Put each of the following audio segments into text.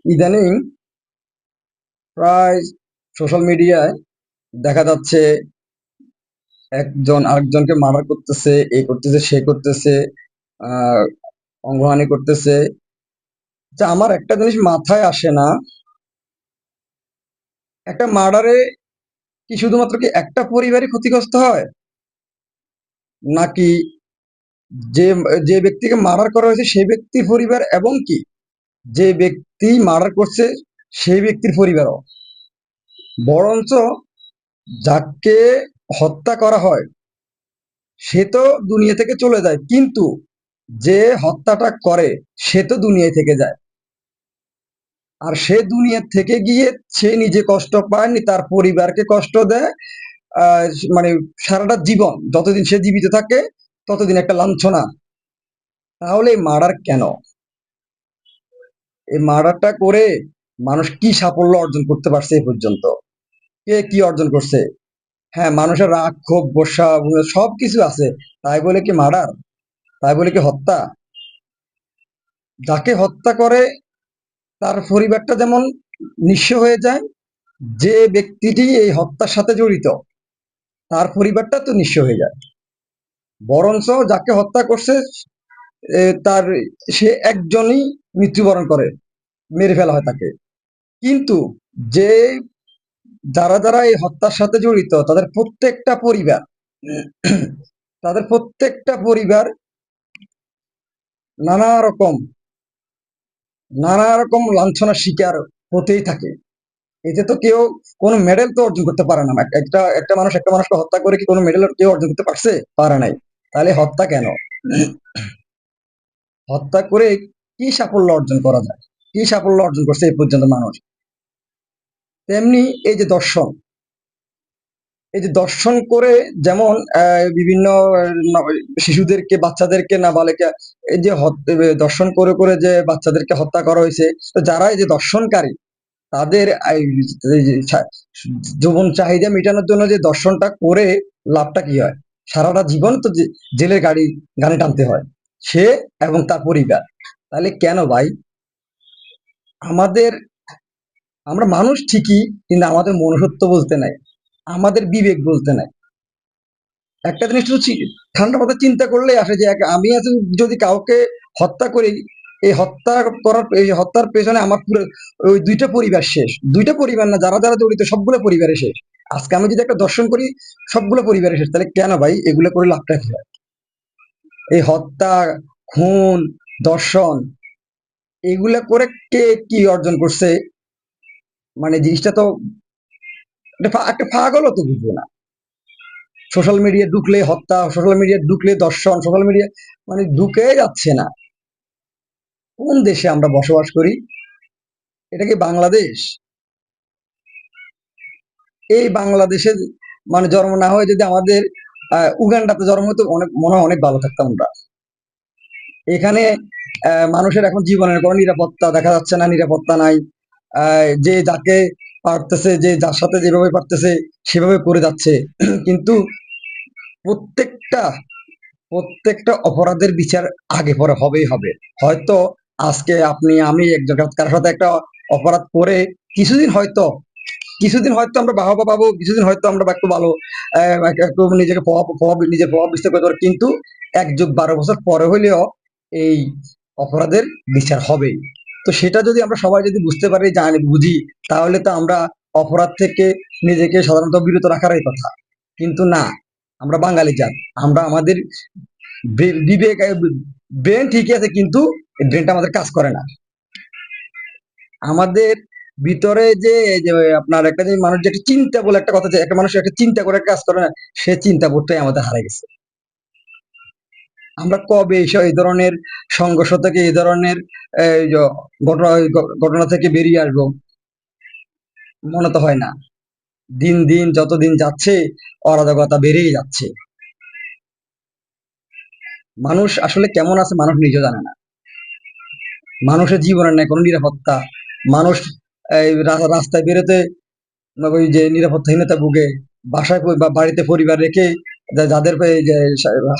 ইদানিং প্রায় সোশ্যাল মিডিয়ায় দেখা যাচ্ছে একজন আরেকজনকে মার্ডার করতেছে, এ করতেছে, সে করতেছে, আহ অঙ্গহানি করতেছে। আচ্ছা, আমার একটা জিনিস মাথায় আসে না, একটা মার্ডারে কি শুধুমাত্র কি একটা পরিবারই ক্ষতিগ্রস্ত হয়, নাকি যে যে ব্যক্তিকে মার্ডার করা হয়েছে সেই ব্যক্তির পরিবার, এবং কি যে ব্যক্তি মার্ডার করছে সেই ব্যক্তির পরিবারও? বরঞ্চ যাকে হত্যা করা হয় সে তো দুনিয়া থেকে চলে যায়, কিন্তু যে হত্যাটা করে সে তো দুনিয়ায় থেকে যায়। আর সে দুনিয়া থেকে গিয়ে সে নিজে কষ্ট পায়নি, তার পরিবারকে কষ্ট দেয়। আহ, মানে সারাটা জীবন যতদিন সে জীবিত থাকে ততদিন একটা লাঞ্ছনা। তাহলে এই মার্ডার কেন? এই মার্ডারটা করে মানুষ কি সাফল্য অর্জন করতে পারছে এ পর্যন্ত? কে কি অর্জন করছে? হ্যাঁ, মানুষের রাগ, ক্ষোভ, গোসা সবকিছু আছে, তাই বলে কি মার্ডার? তাই বলে কি হত্যা? যাকে হত্যা করে তার পরিবারটা যেমন নিঃস্ব হয়ে যায়, যে ব্যক্তিটি এই হত্যার সাথে জড়িত তার পরিবারটা তো নিঃস্ব হয়ে যায়। বরঞ্চ যাকে হত্যা করছে তার সে একজনই মৃত্যুবরণ করে, মেরে ফেলা হয় তাকে। কিন্তু যে যারা যারা এই হত্যার সাথে জড়িত তাদের প্রত্যেকটা পরিবার তাদের প্রত্যেকটা পরিবার নানা রকম নানা রকম লাঞ্ছনার শিকার হতেই থাকে। এতে তো কেউ কোনো মেডেল তো অর্জন করতে পারে না। একটা একটা মানুষ একটা মানুষকে হত্যা করে কি কোনো মেডেল কেউ অর্জন করতে পারছে? পারে নাই। তাহলে হত্যা কেন? হত্যা করে কি সাফল্য অর্জন করা যায়? কি সাফল্য অর্জন করছে এই পর্যন্ত মানুষ? তেমনি এই যে দর্শন, এই যে দর্শন করে যেমন বিভিন্ন শিশুদেরকে, বাচ্চাদেরকে, নাবালিকা, এই যে দর্শন করে করে যে বাচ্চাদেরকে হত্যা করা হয়েছে, তো যারা এই যে দর্শনকারী তাদের এই যে যৌবন চাহিদা মেটানোর জন্য যে দর্শনটা করে লাভটা কি হয়? সারাটা জীবন তো জেলের গানে টানতে হয় সে এবং তার পরিবার। তাহলে কেন ভাই? আমাদের আমরা মানুষ ঠিকই, কিন্তু আমাদের মনুষ্যত্ব বলতে নাই, আমাদের বিবেক বলতে নাই। একটা জিনিস শুধু ঠান্ডা মাথায় চিন্তা করলেই আসে যে আমি আজ যদি কাউকে হত্যা করি, এই হত্যার পেছনে আমার পুরো ওই দুইটা পরিবার শেষ। দুইটা পরিবার না, যারা যারা জড়িত সবগুলো পরিবারে শেষ। আজকে আমি যদি একটা দর্শন করি, সবগুলো পরিবারে শেষ। তাহলে কেন ভাই এগুলো করে লাভটা কি হয়? এই হত্যা, খুন, দর্শন, এগুলা করে কে কি অর্জন করছে? মানে জিনিসটা তো একটা পাগলও তো বুঝবে না। সোশ্যাল মিডিয়া ঢুকলে হত্যা, সোশ্যাল মিডিয়া ঢুকলে দর্শন, সোশ্যাল মিডিয়া মানে ঢুকে যাচ্ছে না। কোন দেশে আমরা বসবাস করি? এটা কি বাংলাদেশ? এই বাংলাদেশে মানে জন্ম না হয়ে যদি আমাদের উগান্ডাতে জন্ম হতো, অনেক মনে হয় অনেক ভালো থাকতাম আমরা। এখানে মানুষের এখন জীবনের কোনো নিরাপত্তা দেখা যাচ্ছে না, নিরাপত্তা নাই। যে যাকে পারতেছে, যে যার সাথে যেভাবে পারতেছে সেভাবে করে যাচ্ছে। কিন্তু প্রত্যেকটা প্রত্যেকটা অপরাধের বিচার আগে পরে হবেই হবে। হয়তো আজকে আপনি আমি একজন কারোর সাথে একটা অপরাধ করে কিছুদিন হয়তো কিছুদিন হয়তো আমরা বাহবা পাবো, কিছুদিন হয়তো আমরা একটু ভালো একটু নিজেকে নিজের প্রভাব বিস্তার করতে পারবো, কিন্তু 1 যুগ 12 বছর পরে হইলেও এই অপরাধের বিচার হবেই। তো সেটা যদি আমরা সবাই যদি বুঝতে পারি, জানি, বুঝি, তাহলে তো আমরা অপরাধ থেকে নিজেকে সাধারণত বিরত রাখারই কথা। কিন্তু না, আমরা বাঙালি জাত, আমরা আমাদের বিবেক, ব্রেন ঠিকই আছে, কিন্তু ব্রেনটা আমাদের কাজ করে না। আমাদের ভিতরে যে যে আপনার একটা যে মানুষ যে একটা চিন্তা বলে একটা কথা, যে একটা মানুষ একটা চিন্তা করে কাজ করে না, সে চিন্তা বোধটাই আমাদের হারিয়ে গেছে। আমরা কবে এই ধরনের সংঘর্ষ থেকে, এই ধরনের এই যে ঘটনা ঘটনা থেকে বেরিয়ে আসবো? মনে তো হয় না। দিন দিন যত দিন যাচ্ছে অরাজকতা বেড়েই যাচ্ছে। মানুষ আসলে কেমন আছে মানুষ নিজেও জানে না। মানুষের জীবনের নেই কোনো নিরাপত্তা। মানুষ এই রাস্তায় বেরোতে ওই যে নিরাপত্তাহীনতা ভুগে। বাসায় বা বাড়িতে পরিবার রেখে যাদের এই যে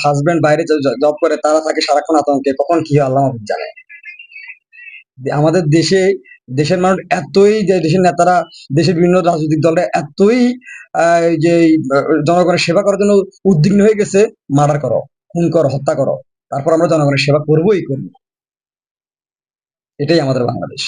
হাজবেন্ড বাইরে জব করে তারা থাকে সারাক্ষণ আতঙ্কে, কখন কি হয় আল্লাহ মাহবুব জানে। আমাদের দেশে দেশের মানুষ এতই, যে দেশের নেতারা, দেশের বিভিন্ন রাজনৈতিক দলরা এতই এই যে জনগণের সেবা করার জন্য উদ্বিগ্ন হয়ে গেছে, মার্ডার করো, খুন করো, হত্যা করো, তারপর আমরা জনগণের সেবা করবোই করবো। এটাই আমাদের বাংলাদেশ।